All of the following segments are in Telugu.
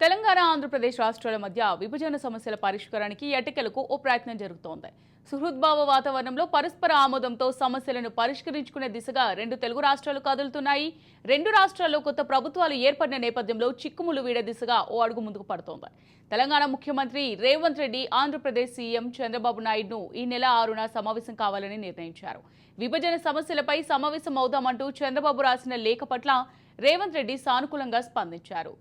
తెలంగాణ ఆంధ్రప్రదేశ్ రాష్ట్రాల మధ్య విభజన సమస్యల పరిష్కారానికి ఎట్టకేలకు ఓ ప్రయత్నం జరుగుతోంది. సుహృద్భావ వాతావరణంలో పరస్పర ఆమోదంతో సమస్యలను పరిష్కరించుకునే దిశగా రెండు తెలుగు రాష్ట్రాలు కదులుతున్నాయి. రెండు రాష్ట్రాల్లో కొత్త ప్రభుత్వాలు ఏర్పడిన నేపథ్యంలో చిక్కుములు వీడే దిశగా ఓ అడుగు ముందుకు పడుతోంది. తెలంగాణ ముఖ్యమంత్రి రేవంత్ రెడ్డి ఆంధ్రప్రదేశ్ సీఎం చంద్రబాబు నాయుడును ఈ నెల 6న సమావేశం కావాలని నిర్ణయించారు. విభజన సమస్యలపై సమావేశం అవుదామంటూ చంద్రబాబు రాసిన లేఖ పట్ల రేవంత్ రెడ్డి సానుకూలంగా స్పందించారు.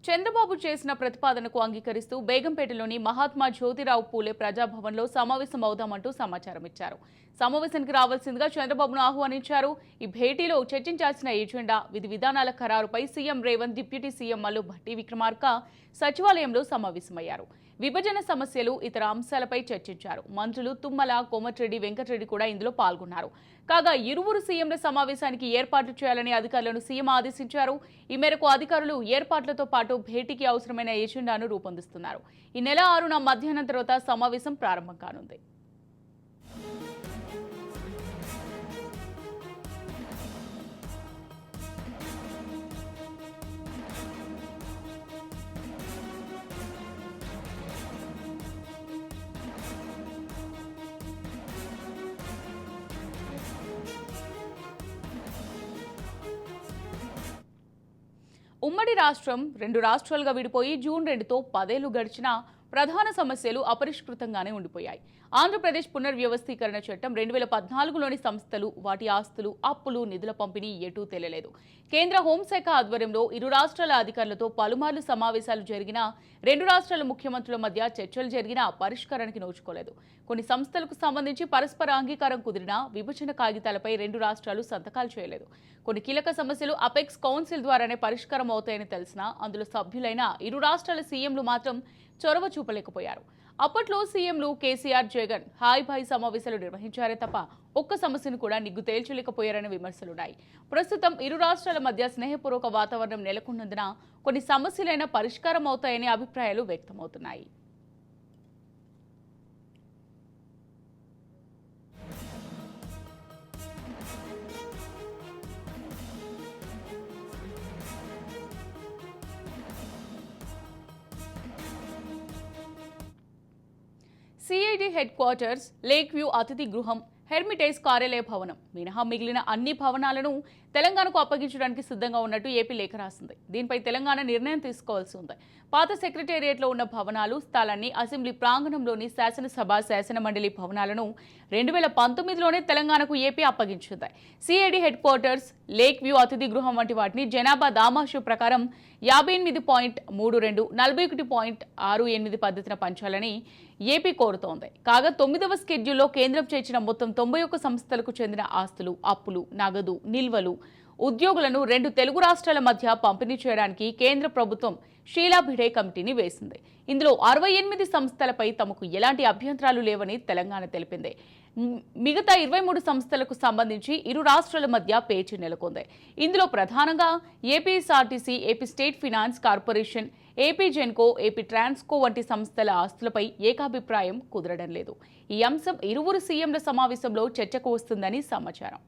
చంద్రబాబు చేసిన ప్రతిపాదనకు అంగీకరిస్తూ బేగంపేటలోని మహాత్మా జ్యోతిరావు పూలే ప్రజాభవన్లో సమావేశం అవుదామంటూ సమాచారం ఇచ్చారు. సమావేశానికి రావాల్సిందిగా చంద్రబాబును ఆహ్వానించారు. ఈ భేటీలో చర్చించాల్సిన ఎజెండా, విధి విధానాల ఖరారుపై CM Revanth, deputy CM Mallu Bhatti Vikramarka సచివాలయంలో సమావేశమయ్యారు. విభజన సమస్యలు, ఇతర అంశాలపై చర్చించారు. మంత్రులు తుమ్మల, కోమటిరెడ్డి, వెంకటరెడ్డి కూడా ఇందులో పాల్గొన్నారు. కాగా ఇరువురు సీఎంల సమావేశానికి ఏర్పాట్లు చేయాలని అధికారులను సీఎం ఆదేశించారు. ఈ మేరకు అధికారులు ఏర్పాట్లతో పాటు భేటీకి అవసరమైన ఎజెండాను రూపొందిస్తున్నారు. ఈ నెల 6న మధ్యాహ్నం తర్వాత సమావేశం ప్రారంభం కానుంది. ఉమ్మడి రాష్ట్రం రెండు రాష్ట్రాలుగా విడిపోయి జూన్ 2తో 10 ఏళ్లు గడిచినా ప్రధాన సమస్యలు అపరిష్కృతంగానే ఉండిపోయాయి. ఆంధ్రప్రదేశ్ పునర్వ్యవస్థీకరణ చట్టం 2014లోని సంస్థలు, వాటి ఆస్తులు, అప్పులు, నిధుల పంపిణీ ఎటూ తెలియలేదు. కేంద్ర హోంశాఖ ఆధ్వర్యంలో ఇరు రాష్ట్రాల అధికారులతో పలుమార్లు సమావేశాలు జరిగినా, రెండు రాష్ట్రాల ముఖ్యమంత్రుల మధ్య చర్చలు జరిగినా పరిష్కారానికి నోచుకోలేదు. కొన్ని సంస్థలకు సంబంధించి పరస్పర అంగీకారం కుదిరినా విభజన కాగితాలపై రెండు రాష్ట్రాలు సంతకాలు చేయలేదు. కొన్ని కీలక సమస్యలు అపెక్స్ కౌన్సిల్ ద్వారానే పరిష్కారం అవుతాయని తెలిసినా అందులో సభ్యులైన ఇరు రాష్ట్రాల సీఎంలు మాత్రం చొరవ చూపలేకపోయారు. అప్పట్లో సీఎంలు కేసీఆర్, జగన్ హాయ్ భాయ్ సమావేశాలు నిర్వహించారే తప్ప ఒక్క సమస్యను కూడా నిగ్గు తేల్చలేకపోయారనే విమర్శలున్నాయి. ప్రస్తుతం ఇరు రాష్ట్రాల మధ్య స్నేహపూర్వక వాతావరణం నెలకొన్నందున కొన్ని సమస్యలైనా పరిష్కారం అవుతాయనే అభిప్రాయాలు వ్యక్తమవుతున్నాయి. CID head quarters, lake view అతిథి గృహం, హెర్మిటేజ్ కార్యాలయ భవనం మినహా మిగిలిన అన్ని భవనాలను తెలంగాణకు అప్పగించడానికి సిద్ధంగా ఉన్నట్టు ఏపీ లేఖ రాసింది. దీనిపై తెలంగాణ నిర్ణయం తీసుకోవాల్సి ఉంది. పాత సెక్రటేరియట్లో ఉన్న భవనాలు, స్థలాన్ని అసెంబ్లీ ప్రాంగణంలోని శాసనసభ, శాసనమండలి భవనాలను 2019లోనే తెలంగాణకు ఏపీ అప్పగించింది. CID head quarters, lake view అతిథి గృహం వంటి వాటిని జనాభా దామాషు ప్రకారం 58.32, 41.68 పద్ధతిన పంచాలని ఏపీ కోరుతోంది. కాగా 9వ స్కెడ్యూల్లో కేంద్రం చేర్చిన మొత్తం 91 సంస్థలకు చెందిన ఆస్తులు, అప్పులు, నగదు, నిల్వలు, ఉద్యోగులను రెండు తెలుగు రాష్ట్రాల మధ్య పంపిణీ చేయడానికి కేంద్ర ప్రభుత్వం షీలా భిడే కమిటీని వేసింది. ఇందులో 68 సంస్థలపై తమకు ఎలాంటి అభ్యంతరాలు లేవని తెలంగాణ తెలిపింది. మిగతా 23 సంస్థలకు సంబంధించి ఇరు రాష్ట్రాల మధ్య పేచీ నెలకొంది. ఇందులో ప్రధానంగా APSRTC, AP state finance corporation, AP Genco, AP Transco వంటి సంస్థల ఆస్తులపై ఏకాభిప్రాయం కుదరడం లేదు. ఈ అంశం ఇరువురు సీఎంల సమావేశంలో చర్చకు వస్తుందని సమాచారం.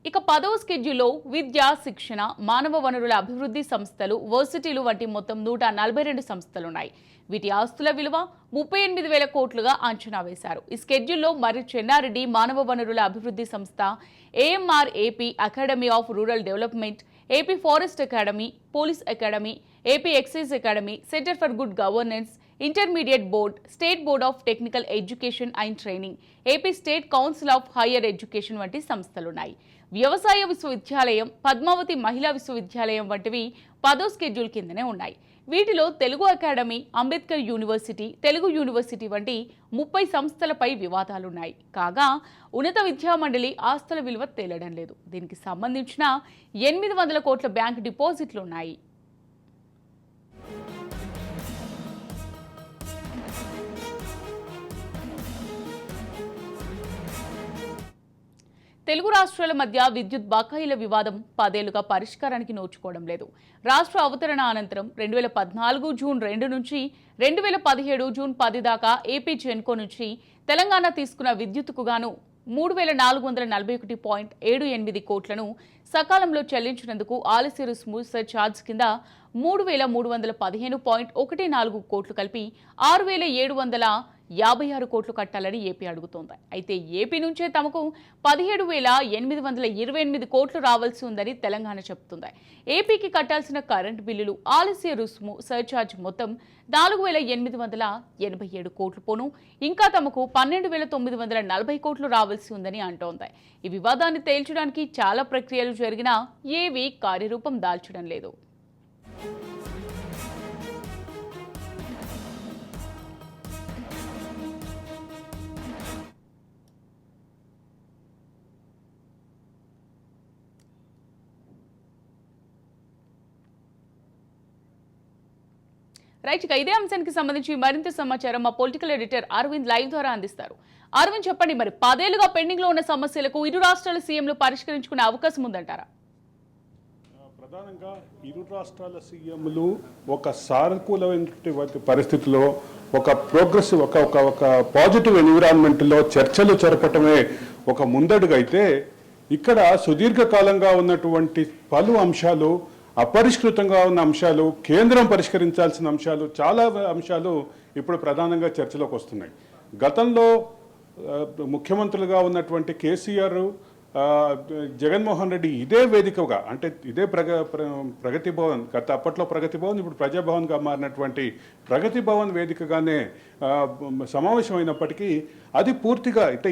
ఇక 10వ స్కెడ్యూల్లో విద్య, శిక్షణ, మానవ వనరుల అభివృద్ధి సంస్థలు, వర్సిటీలు వంటి మొత్తం 142 సంస్థలున్నాయి. వీటి ఆస్తుల విలువ 38,000 కోట్లుగా అంచనా వేశారు. ఈ స్కెడ్యూల్లో మరి చెన్నారెడ్డి మానవ వనరుల అభివృద్ధి సంస్థ, AMR AP academy of rural development, AP forest academy, police academy, AP excise academy, centre for good governance, intermediate board, state board of technical education and training, AP state council of higher education వంటి సంస్థలున్నాయి. వ్యవసాయ విశ్వవిద్యాలయం, పద్మావతి మహిళా విశ్వవిద్యాలయం వంటివి 10వ స్కెడ్యూల్ కిందనే ఉన్నాయి. వీటిలో Telugu academy, Ambedkar university, Telugu university వంటి 30 సంస్థలపై వివాదాలున్నాయి. కాగా ఉన్నత విద్యామండలి ఆస్తుల విలువ తేలడం లేదు. దీనికి సంబంధించిన 800 కోట్ల బ్యాంక్ డిపాజిట్లున్నాయి. తెలుగు రాష్ట్రాల మధ్య విద్యుత్ బకాయిల వివాదం 10 ఏళ్లుగా పరిష్కారానికి నోచుకోవడం లేదు. రాష్ట్ర అవతరణ అనంతరం 2014 జూన్ 2 నుంచి 2017 జూన్ 10 దాకా ఏపీ జెన్కో నుంచి తెలంగాణ తీసుకున్న విద్యుత్తుకు గాను 3441.78 కోట్లను సకాలంలో చెల్లించినందుకు ఆలస్య రుసుము సర్ఛార్జ్ కింద 3315.14 కోట్లు కలిపి 6756 కోట్లు కట్టాలని ఏపీ అడుగుతోంది. అయితే ఏపీ నుంచే తమకు 17,828 కోట్లు రావాల్సి ఉందని తెలంగాణ చెబుతుంది. ఏపీకి కట్టాల్సిన కరెంటు బిల్లులు, ఆలస్య రుసుము సర్ఛార్జ్ మొత్తం 4,887 కోట్లు పోను ఇంకా తమకు 12,940 కోట్లు రావాల్సి ఉందని అంటోంది. ఈ వివాదాన్ని తేల్చడానికి చాలా ప్రక్రియలు జరిగినా ఏవీ కార్యరూపం దాల్చడం లేదు. రైట్, ఇక ఇదే అంశానికి సంబంధించి మరింత సమాచారం మా పొలిటికల్ ఎడిటర్ అరవింద్ లైవ్ ద్వారా అందిస్తారు. అరవింద్, చెప్పండి, మరి 10 ఏళ్లుగా పెండింగ్ లో ఉన్న సమస్యలకు ఇరు రాష్ట్రాల సీఎంలు పరిష్కరించుకునే అవకాశం ఉందంటారా? ప్రధానంగా ఇరు రాష్ట్రాల సీఎంలు ఒక సానుకూలమైన పరిస్థితిలో ఒక ప్రోగ్రెసివ్ ఒక పాజిటివ్ ఎన్విరాన్మెంట్లో చర్చలు జరపటమే ఒక ముందడుగు అయితే, ఇక్కడ సుదీర్ఘకాలంగా ఉన్నటువంటి పలు అంశాలు, అపరిష్కృతంగా ఉన్న అంశాలు, కేంద్రం పరిష్కరించాల్సిన అంశాలు, చాలా అంశాలు ఇప్పుడు ప్రధానంగా చర్చలోకి వస్తున్నాయి. గతంలో ముఖ్యమంత్రులుగా ఉన్నటువంటి కేసీఆర్, జగన్మోహన్ రెడ్డి ఇదే వేదికగా, అంటే ఇదే ప్రగతి భవన్, అప్పట్లో ప్రగతి భవన్, ఇప్పుడు ప్రజాభవన్గా మారినటువంటి ప్రగతి భవన్ వేదికగానే సమావేశమైనప్పటికీ అది పూర్తిగా అంటే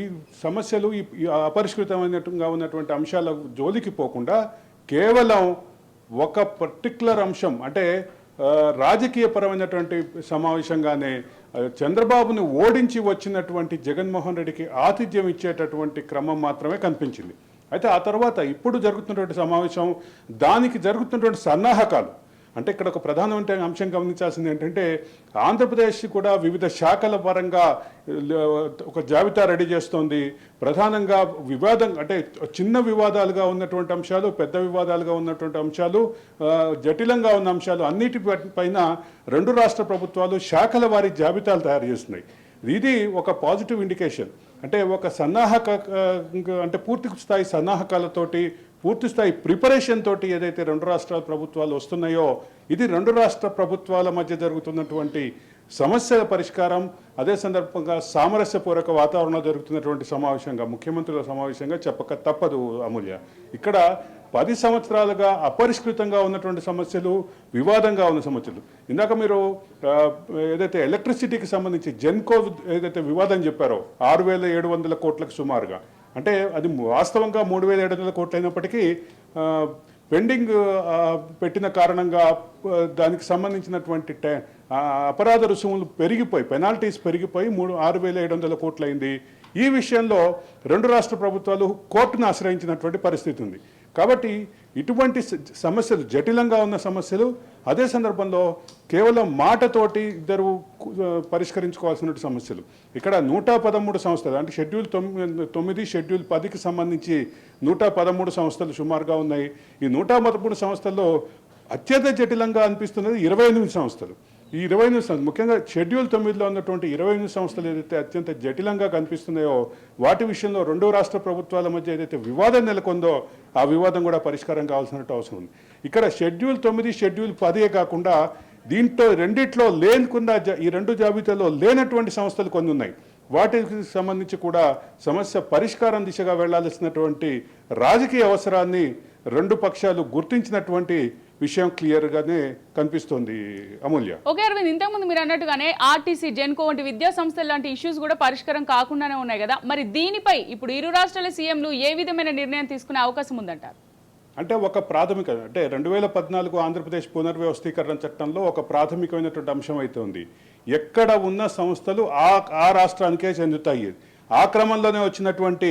ఈ సమస్యలు, ఈ అపరిష్కృతమైనట్టుగా ఉన్నటువంటి అంశాల జోలికి పోకుండా కేవలం ఒక పర్టిక్యులర్ అంశం, అంటే రాజకీయపరమైనటువంటి సమావేశంగానే చంద్రబాబును ఓడించి వచ్చినటువంటి జగన్మోహన్ రెడ్డికి ఆతిథ్యం ఇచ్చేటటువంటి క్రమం మాత్రమే కనిపించింది. అయితే ఆ తర్వాత ఇప్పుడు జరుగుతున్నటువంటి సమావేశం, దానికి జరుగుతున్నటువంటి సన్నాహకాలు, అంటే ఇక్కడ ఒక ప్రధానమైన అంశం గమనించాల్సింది ఏంటంటే, ఆంధ్రప్రదేశ్ కూడా వివిధ శాఖల పరంగా ఒక జాబితా రెడీ చేస్తోంది. ప్రధానంగా వివాదం, అంటే చిన్న వివాదాలుగా ఉన్నటువంటి అంశాలు, పెద్ద వివాదాలుగా ఉన్నటువంటి అంశాలు, జటిలంగా ఉన్న అంశాలు అన్నిటిపైన రెండు రాష్ట్ర ప్రభుత్వాలు శాఖల వారి జాబితాలు తయారు చేస్తున్నాయి. ఇది ఒక పాజిటివ్ ఇండికేషన్. అంటే ఒక అంటే పూర్తి స్థాయి సన్నాహకాలతోటి, పూర్తి స్థాయి ప్రిపరేషన్ తోటి ఏదైతే రెండు రాష్ట్రాల ప్రభుత్వాలు వస్తున్నాయో, ఇది రెండు రాష్ట్ర ప్రభుత్వాల మధ్య జరుగుతున్నటువంటి సమస్యల పరిష్కారం, అదే సందర్భంగా సామరస్యపూర్వక వాతావరణంలో జరుగుతున్నటువంటి సమావేశంగా, ముఖ్యమంత్రుల సమావేశంగా చెప్పక తప్పదు అమూల్య. ఇక్కడ 10 సంవత్సరాలుగా అపరిష్కృతంగా ఉన్నటువంటి సమస్యలు, వివాదంగా ఉన్న సమస్యలు, ఇందాక మీరు ఏదైతే ఎలక్ట్రిసిటీకి సంబంధించి జెన్కో ఏదైతే వివాదం చెప్పారో 6,700 కోట్లకు సుమారుగా, అంటే అది వాస్తవంగా 3,700 కోట్లు అయినప్పటికీ పెండింగ్ పెట్టిన కారణంగా దానికి సంబంధించినటువంటి అపరాధ రుసుములు పెరిగిపోయి, పెనాల్టీస్ పెరిగిపోయి 6,700 కోట్లు అయింది. ఈ విషయంలో రెండు రాష్ట్ర ప్రభుత్వాలు కోర్టును ఆశ్రయించినటువంటి పరిస్థితి ఉంది. కాబట్టి ఇటువంటి సమస్యలు, జటిలంగా ఉన్న సమస్యలు, అదే సందర్భంలో కేవలం మాటతోటి ఇద్దరు పరిష్కరించుకోవాల్సిన సమస్యలు, ఇక్కడ 113 సంస్థలు, అంటే షెడ్యూల్ 9, షెడ్యూల్ 10కి సంబంధించి 113 సంస్థలు సుమారుగా ఉన్నాయి. ఈ 113 సంస్థల్లో అత్యంత జటిలంగా అనిపిస్తున్నది 28 సంస్థలు. ఈ 28 సంస్థలు, ముఖ్యంగా షెడ్యూల్ 9లో ఉన్నటువంటి 28 సంస్థలు ఏదైతే అత్యంత జటిలంగా కనిపిస్తున్నాయో, వాటి విషయంలో రెండు రాష్ట్ర ప్రభుత్వాల మధ్య ఏదైతే వివాదం నెలకొందో, ఆ వివాదం కూడా పరిష్కారం కావాల్సిన అవసరం ఉంది. ఇక్కడ షెడ్యూల్ 9, షెడ్యూల్ 10 కాకుండా దీంట్లో రెండిట్లో లేకుండా ఈ రెండు జాబితాలో లేనటువంటి సంస్థలు కొన్ని ఉన్నాయి. వాటికి సంబంధించి కూడా సమస్య పరిష్కారం దిశగా వెళ్లాల్సినటువంటి రాజకీయ అవసరాన్ని రెండు పక్షాలు గుర్తించినటువంటి విషయం క్లియర్గానే కనిపిస్తోంది అమూల్య. ఓకే అరవింద్, ఇంతకుముందు మీరు అన్నట్టుగానే ఆర్టీసీ, జెన్కో వంటి విద్యా సంస్థలు లాంటి ఇష్యూస్ కూడా పరిష్కారం కాకుండానే ఉన్నాయి కదా, మరి దీనిపై ఇప్పుడు ఇరు రాష్ట్రాల సీఎంలు ఏ విధమైన నిర్ణయం తీసుకునే అవకాశం ఉందంటారు? అంటే ఒక ప్రాథమిక, అంటే 2014 ఆంధ్రప్రదేశ్ పునర్వ్యవస్థీకరణ చట్టంలో ఒక ప్రాథమికమైనటువంటి అంశం అయితే ఉంది. ఎక్కడ ఉన్న సంస్థలు ఆ రాష్ట్రానికే చెందుతాయి. ఆ క్రమంలోనే వచ్చినటువంటి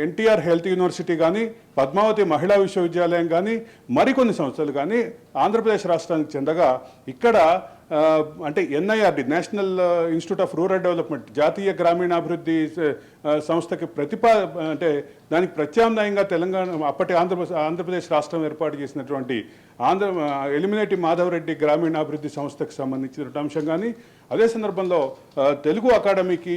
ఎన్టీఆర్ హెల్త్ యూనివర్సిటీ కానీ, పద్మావతి మహిళా విశ్వవిద్యాలయం కానీ, మరికొన్ని సంస్థలు కానీ ఆంధ్రప్రదేశ్ రాష్ట్రానికి చెందగా, ఇక్కడ అంటే NIRD, national institute of rural development, జాతీయ గ్రామీణాభివృద్ధి సంస్థకి అంటే దానికి ప్రత్యామ్నాయంగా తెలంగాణ అప్పటి ఆంధ్రప్రదేశ్ రాష్ట్రం ఏర్పాటు చేసినటువంటి ఎలిమినేటి మాధవరెడ్డి గ్రామీణాభివృద్ధి సంస్థకు సంబంధించిన అంశం కానీ, అదే సందర్భంలో తెలుగు అకాడమీకి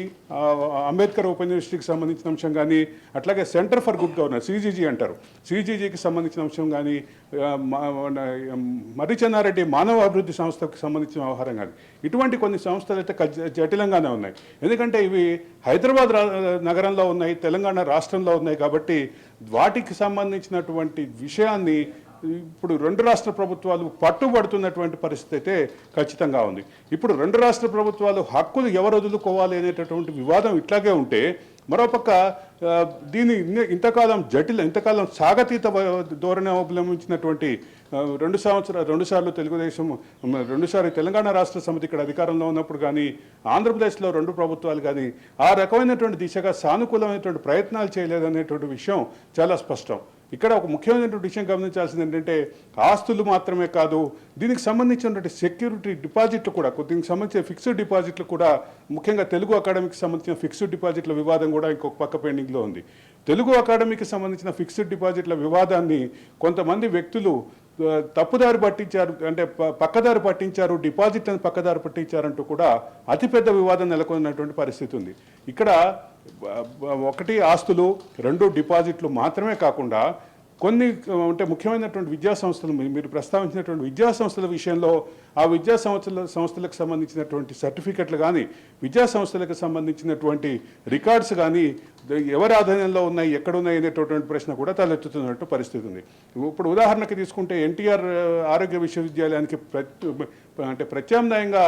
అంబేద్కర్ ఓపెన్ యూనివర్సిటీకి సంబంధించిన అంశం కానీ, అట్లాగే centre for good governance CGG అంటారు, సిజీజీకి సంబంధించిన అంశం కానీ, మర్రి చెన్నారెడ్డి మానవ అభివృద్ధి సంస్థకు సంబంధించిన వ్యవహారం కానీ, ఇటువంటి కొన్ని సంస్థలు అయితే జటిలంగానే ఉన్నాయి. ఎందుకంటే ఇవి హైదరాబాద్ నగరంలో ఉన్నాయి, తెలంగాణ రాష్ట్రంలో ఉన్నాయి కాబట్టి వాటికి సంబంధించినటువంటి విషయాన్ని ఇప్పుడు రెండు రాష్ట్ర ప్రభుత్వాలు పట్టుబడుతున్నటువంటి పరిస్థితి అయితే ఖచ్చితంగా ఉంది. ఇప్పుడు రెండు రాష్ట్ర ప్రభుత్వాలు హక్కులు ఎవరు వదులుకోవాలి అనేటటువంటి వివాదం ఇట్లాగే ఉంటే, మరోపక్క దీన్ని ఇంతకాలం సాగతీత ధోరణి అవలంబించినటువంటి రెండుసార్లు తెలుగుదేశం, రెండుసార్లు తెలంగాణ రాష్ట్ర సమితి ఇక్కడ అధికారంలో ఉన్నప్పుడు కానీ, ఆంధ్రప్రదేశ్లో రెండు ప్రభుత్వాలు కానీ ఆ రకమైనటువంటి దిశగా సానుకూలమైనటువంటి ప్రయత్నాలు చేయలేదనేటువంటి విషయం చాలా స్పష్టం. ఇక్కడ ఒక ముఖ్యమైనటువంటి విషయం గమనించాల్సింది ఏంటంటే, ఆస్తులు మాత్రమే కాదు, దీనికి సంబంధించినటువంటి సెక్యూరిటీ డిపాజిట్లు కూడా, దీనికి సంబంధించిన ఫిక్స్డ్ డిపాజిట్లు కూడా, ముఖ్యంగా తెలుగు అకాడమీకి సంబంధించిన ఫిక్స్డ్ డిపాజిట్ల వివాదం కూడా ఇంకొక పక్క పెండింగ్లో ఉంది. తెలుగు అకాడమీకి సంబంధించిన ఫిక్స్డ్ డిపాజిట్ల వివాదాన్ని కొంతమంది వ్యక్తులు తప్పుదారి పట్టించారు, అంటే పక్కదారి పట్టించారు, డిపాజిట్లను పక్కదారి పట్టించారంటూ కూడా అతిపెద్ద వివాదం నెలకొన్నటువంటి పరిస్థితి ఉంది. ఇక్కడ ఒకటి ఆస్తులు, రెండు డిపాజిట్లు మాత్రమే కాకుండా కొన్ని అంటే ముఖ్యమైనటువంటి విద్యా సంస్థలు, మీరు ప్రస్తావించినటువంటి విద్యా సంస్థల విషయంలో ఆ విద్యా సంస్థలకు సంబంధించినటువంటి సర్టిఫికెట్లు కానీ, విద్యా సంస్థలకు సంబంధించినటువంటి రికార్డ్స్ కానీ ఎవరి ఆధీనంలో ఉన్నాయి, ఎక్కడున్నాయి అనేటటువంటి ప్రశ్న కూడా తలెత్తుతున్నట్టు పరిస్థితి ఉంది. ఇప్పుడు ఉదాహరణకి తీసుకుంటే ఎన్టీఆర్ ఆరోగ్య విశ్వవిద్యాలయానికి ప్రత్యామ్నాయంగా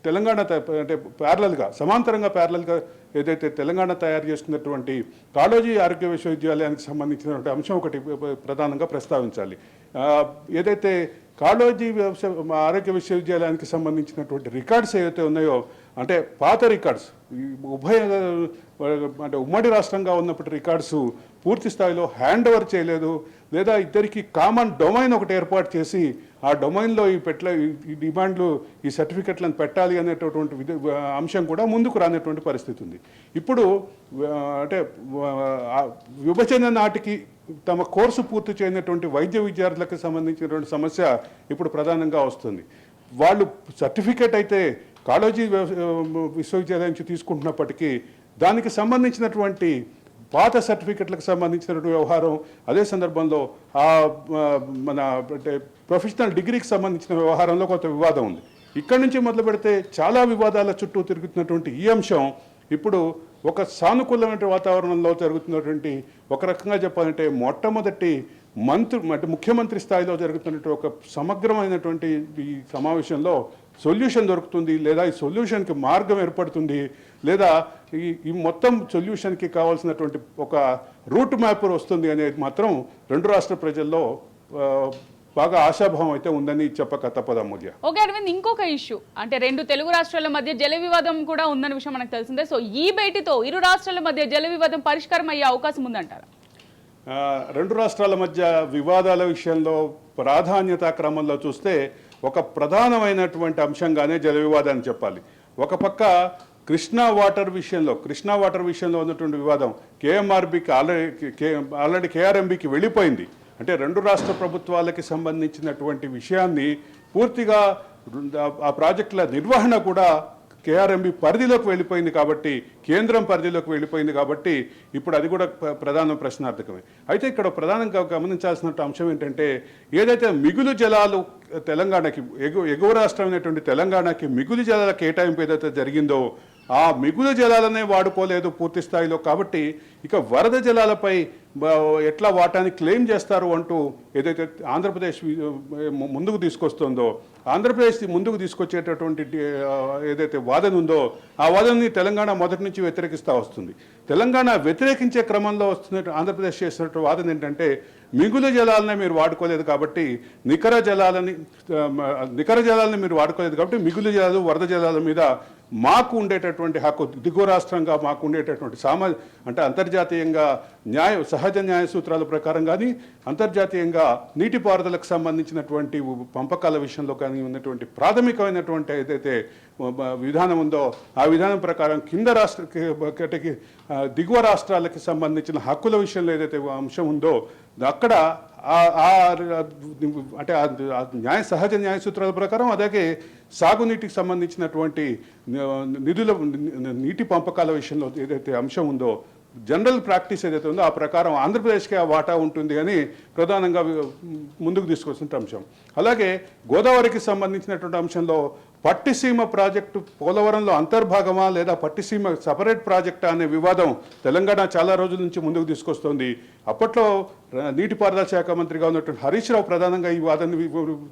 తెలంగాణ అంటే సమాంతరంగా ప్యారలల్గా ఏదైతే తెలంగాణ తయారు చేసుకున్నటువంటి కాళోజీ ఆరోగ్య విశ్వవిద్యాలయానికి సంబంధించినటువంటి అంశం ఒకటి ప్రధానంగా ప్రస్తావించాలి. ఏదైతే కాళోజీ ఆరోగ్య విశ్వవిద్యాలయానికి సంబంధించినటువంటి రికార్డ్స్ ఏవైతే ఉన్నాయో, అంటే పాత రికార్డ్స్, అంటే ఉమ్మడి రాష్ట్రంగా ఉన్నప్పటి రికార్డ్స్ పూర్తి స్థాయిలో హ్యాండ్ ఓవర్ చేయలేదు, లేదా ఇద్దరికి కామన్ డొమైన్ ఒకటి ఏర్పాటు చేసి ఆ డొమైన్లో ఈ డిమాండ్లు, ఈ సర్టిఫికెట్లను పెట్టాలి అనేటటువంటి అంశం కూడా ముందుకు రానటువంటి పరిస్థితి ఉంది. ఇప్పుడు అంటే విభజన నాటికి తమ కోర్సు పూర్తి చేయనటువంటి వైద్య విద్యార్థులకు సంబంధించినటువంటి సమస్య ఇప్పుడు ప్రధానంగా వస్తుంది. వాళ్ళు సర్టిఫికేట్ అయితే కాళోజీ విశ్వవిద్యాలయం నుంచి తీసుకుంటున్నప్పటికీ దానికి సంబంధించినటువంటి పాత సర్టిఫికెట్లకు సంబంధించినటువంటి వ్యవహారం, అదే సందర్భంలో మన అంటే ప్రొఫెషనల్ డిగ్రీకి సంబంధించిన వ్యవహారంలో కొంత వివాదం ఉంది. ఇక్కడి నుంచి మొదలు పెడితే చాలా వివాదాల చుట్టూ తిరుగుతున్నటువంటి ఈ అంశం ఇప్పుడు ఒక సానుకూలమైన వాతావరణంలో జరుగుతున్నటువంటి, ఒక రకంగా చెప్పాలంటే మొట్టమొదటి ముఖ్యమంత్రి స్థాయిలో జరుగుతున్నటువంటి ఒక సమగ్రమైనటువంటి ఈ సమావేశంలో సొల్యూషన్ దొరుకుతుంది, లేదా ఈ సొల్యూషన్కి మార్గం ఏర్పడుతుంది, లేదా ఈ మొత్తం సొల్యూషన్కి కావాల్సినటువంటి ఒక రూట్ మ్యాప్ వస్తుంది అనేది మాత్రం రెండు రాష్ట్ర ప్రజల్లో బాగా ఆశాభావం అయితే ఉందని చెప్పక తప్పదు అమూల్య. ఓకే అరవింద్, ఇంకొక ఇష్యూ అంటే రెండు తెలుగు రాష్ట్రాల మధ్య జల వివాదం కూడా ఉందన్న విషయం మనకు తెలిసిందే. సో ఈ భేటీతో ఇరు రాష్ట్రాల మధ్య జల వివాదం పరిష్కారం అయ్యే అవకాశం ఉందంటారా? రెండు రాష్ట్రాల మధ్య వివాదాల విషయంలో ప్రాధాన్యత క్రమంలో చూస్తే ఒక ప్రధానమైనటువంటి అంశంగానే జల వివాదాన్ని చెప్పాలి. ఒక పక్క కృష్ణా వాటర్ విషయంలో ఉన్నటువంటి వివాదం కేఎంఆర్బికి ఆల్రెడీ కేఆర్ఎంబికి వెళ్ళిపోయింది. అంటే రెండు రాష్ట్ర ప్రభుత్వాలకి సంబంధించినటువంటి విషయాన్ని పూర్తిగా ఆ ప్రాజెక్టుల నిర్వహణ కూడా కేఆర్ఎంబి పరిధిలోకి వెళ్ళిపోయింది కాబట్టి, కేంద్రం పరిధిలోకి వెళ్ళిపోయింది కాబట్టి ఇప్పుడు అది కూడా ప్రధాన ప్రశ్నార్థకమే. అయితే ఇక్కడ ప్రధానంగా గమనించాల్సిన అంశం ఏంటంటే, ఏదైతే మిగులు జలాలు తెలంగాణకి ఎగువ రాష్ట్రమైనటువంటి తెలంగాణకి మిగులు జలాల కేటాయింపు ఏదైతే జరిగిందో ఆ మిగులు జలాలనే వాడుకోలేదు పూర్తి స్థాయిలో. కాబట్టి ఇక వరద జలాలపై ఎట్లా వాటాన్ని క్లెయిమ్ చేస్తారు అంటూ ఏదైతే ఆంధ్రప్రదేశ్ ముందుకు తీసుకొస్తుందో, ఆంధ్రప్రదేశ్ ముందుకు తీసుకొచ్చేటటువంటి ఏదైతే వాదన ఉందో ఆ వాదనని తెలంగాణ మొదటి నుంచి వ్యతిరేకిస్తూ వస్తుంది. తెలంగాణ వ్యతిరేకించే క్రమంలో వస్తున్న ఆంధ్రప్రదేశ్ చేస్తున్న వాదన ఏంటంటే, మిగులు జలాలనే మీరు వాడుకోలేదు కాబట్టి నికర జలాలని మీరు వాడుకోలేదు కాబట్టి మిగులు జలాలు, వరద జలాల మీద మాకు ఉండేటటువంటి హక్కు, దిగువ రాష్ట్రంగా మాకు ఉండేటటువంటి అంటే అంతర్జాతీయంగా సహజ న్యాయ సూత్రాల ప్రకారం కానీ అంతర్జాతీయంగా నీటిపారుదలకు సంబంధించినటువంటి పంపకాల విషయంలో కానీ ఉన్నటువంటి ప్రాథమికమైనటువంటి ఏదైతే విధానం ఉందో ఆ విధానం ప్రకారం కింద దిగువ రాష్ట్రాలకి సంబంధించిన హక్కుల విషయంలో ఏదైతే అంశం ఉందో అక్కడ అంటే సహజ న్యాయ సూత్రాల ప్రకారం అలాగే సాగునీటికి సంబంధించినటువంటి నీటి పంపకాల విషయంలో ఏదైతే అంశం ఉందో జనరల్ ప్రాక్టీస్ ఏదైతే ఉందో ఆ ప్రకారం ఆంధ్రప్రదేశ్కి ఆ వాటా ఉంటుంది అని ప్రధానంగా ముందుకు తీసుకొచ్చిన అంశం. అలాగే గోదావరికి సంబంధించినటువంటి అంశంలో పట్టిసీమ ప్రాజెక్టు పోలవరంలో అంతర్భాగమా లేదా పట్టిసీమ సపరేట్ ప్రాజెక్టా అనే వివాదం తెలంగాణ చాలా రోజుల నుంచి ముందుకు తీసుకొస్తోంది. అప్పట్లో నీటిపారుదల శాఖ మంత్రిగా ఉన్నటువంటి హరీష్ రావు ప్రధానంగా ఈ వాదాన్ని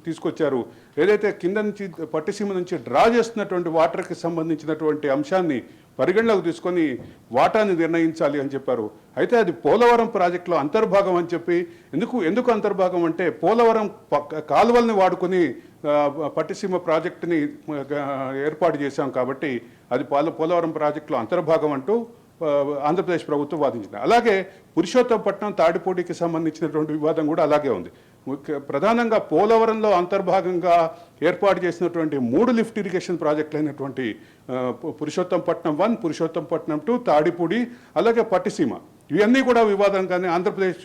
తీసుకొచ్చారు. ఏదైతే కింద నుంచి పట్టిసీమ నుంచి డ్రా చేస్తున్నటువంటి వాటర్కి సంబంధించినటువంటి అంశాన్ని పరిగణలోకి తీసుకొని వాటాన్ని నిర్ణయించాలి అని చెప్పారు. అయితే అది పోలవరం ప్రాజెక్టులో అంతర్భాగం అని చెప్పి ఎందుకు అంతర్భాగం అంటే పోలవరం కాలువల్ని వాడుకొని పట్టిసీమ ప్రాజెక్టుని ఏర్పాటు చేశాం కాబట్టి అది పోలవరం ప్రాజెక్టులో అంతర్భాగం అంటూ ఆంధ్రప్రదేశ్ ప్రభుత్వం వాదించింది. అలాగే పురుషోత్తపట్నం తాడిపూడికి సంబంధించినటువంటి వివాదం కూడా అలాగే ఉంది. ప్రధానంగా పోలవరంలో అంతర్భాగంగా ఏర్పాటు చేసినటువంటి 3 లిఫ్ట్ ఇరిగేషన్ ప్రాజెక్టులు అయినటువంటి పురుషోత్తంపట్నం 1, పురుషోత్తంపట్నం 2, తాడిపూడి అలాగే పట్టిసీమ ఇవన్నీ కూడా వివాదంగానే ఆంధ్రప్రదేశ్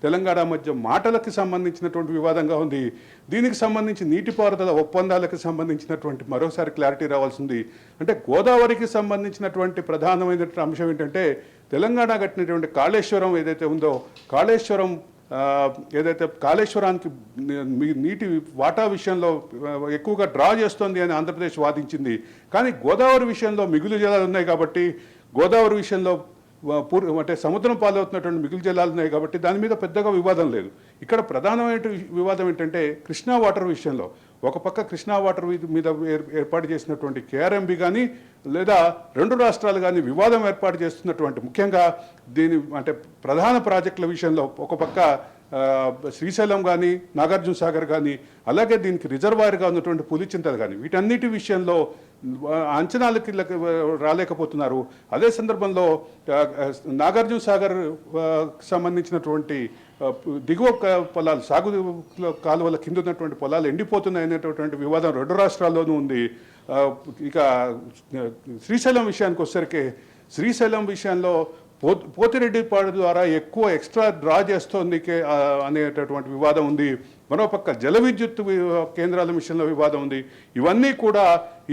తెలంగాణ మధ్య మాటలకు సంబంధించినటువంటి వివాదంగా ఉంది. దీనికి సంబంధించి నీటిపారుదల ఒప్పందాలకు సంబంధించినటువంటి మరోసారి క్లారిటీ రావాల్సింది. అంటే గోదావరికి సంబంధించినటువంటి ప్రధానమైనటువంటి అంశం ఏంటంటే తెలంగాణ కట్టినటువంటి కాళేశ్వరం ఏదైతే ఉందో కాళేశ్వరానికి నీటి వాటా విషయంలో ఎక్కువగా డ్రా చేస్తోంది అని ఆంధ్రప్రదేశ్ వాదించింది. కానీ గోదావరి విషయంలో మిగులు జలాలు ఉన్నాయి కాబట్టి గోదావరి విషయంలో అంటే సముద్రం పాలవుతున్నటువంటి మిగులు జలాలు ఉన్నాయి కాబట్టి దాని మీద పెద్దగా వివాదం లేదు. ఇక్కడ ప్రధానమైన వివాదం ఏంటంటే కృష్ణా వాటర్ విషయంలో ఒక పక్క కృష్ణా వాటర్ మీద ఏర్పాటు చేసినటువంటి కేఆర్ఎంబి కానీ లేదా 2 రాష్ట్రాలు కానీ వివాదం ఏర్పాటు చేస్తున్నటువంటి ముఖ్యంగా అంటే ప్రధాన ప్రాజెక్టుల విషయంలో ఒక పక్క శ్రీశైలం కానీ నాగార్జున సాగర్ కానీ అలాగే దీనికి రిజర్వాయర్గా ఉన్నటువంటి పులిచింతలు కానీ వీటన్నిటి విషయంలో అంచనాలకి రాలేకపోతున్నారు. అదే సందర్భంలో నాగార్జున సాగర్ సంబంధించినటువంటి దిగువ పొలాలు సాగు కాలువల కింద ఉన్నటువంటి పొలాలు ఎండిపోతున్నాయి అనేటటువంటి వివాదం 2 రాష్ట్రాల్లోనూ ఉంది. ఇక శ్రీశైలం విషయానికి వచ్చేసరికి శ్రీశైలం విషయంలో పోతిరెడ్డిపాడు ద్వారా ఎక్కువ ఎక్స్ట్రా డ్రా చేస్తోంది అనేటటువంటి వివాదం ఉంది. మరోపక్క జల విద్యుత్ కేంద్రాల విషయంలో వివాదం ఉంది. ఇవన్నీ కూడా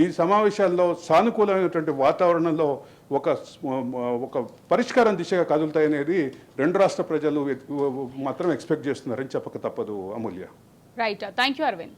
ఈ సమావేశాల్లో సానుకూలమైనటువంటి వాతావరణంలో ఒక పరిష్కారం దిశగా కదులుతాయనేది 2 రాష్ట్ర ప్రజలు మాత్రం ఎక్స్పెక్ట్ చేస్తున్నారని చెప్పక తప్పదు. Amulya. Right, thank you Arvind.